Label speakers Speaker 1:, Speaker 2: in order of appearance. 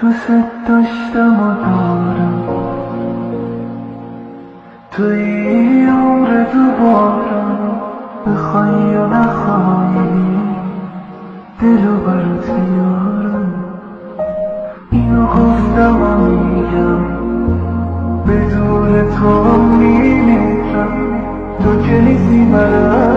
Speaker 1: دوست داشتم و دارم توی عمر دوبارم، بخوای یا نخوای دلو برات میارم. اینو گفتم و میگم بدون تو میمیرم، تو که نیستی برام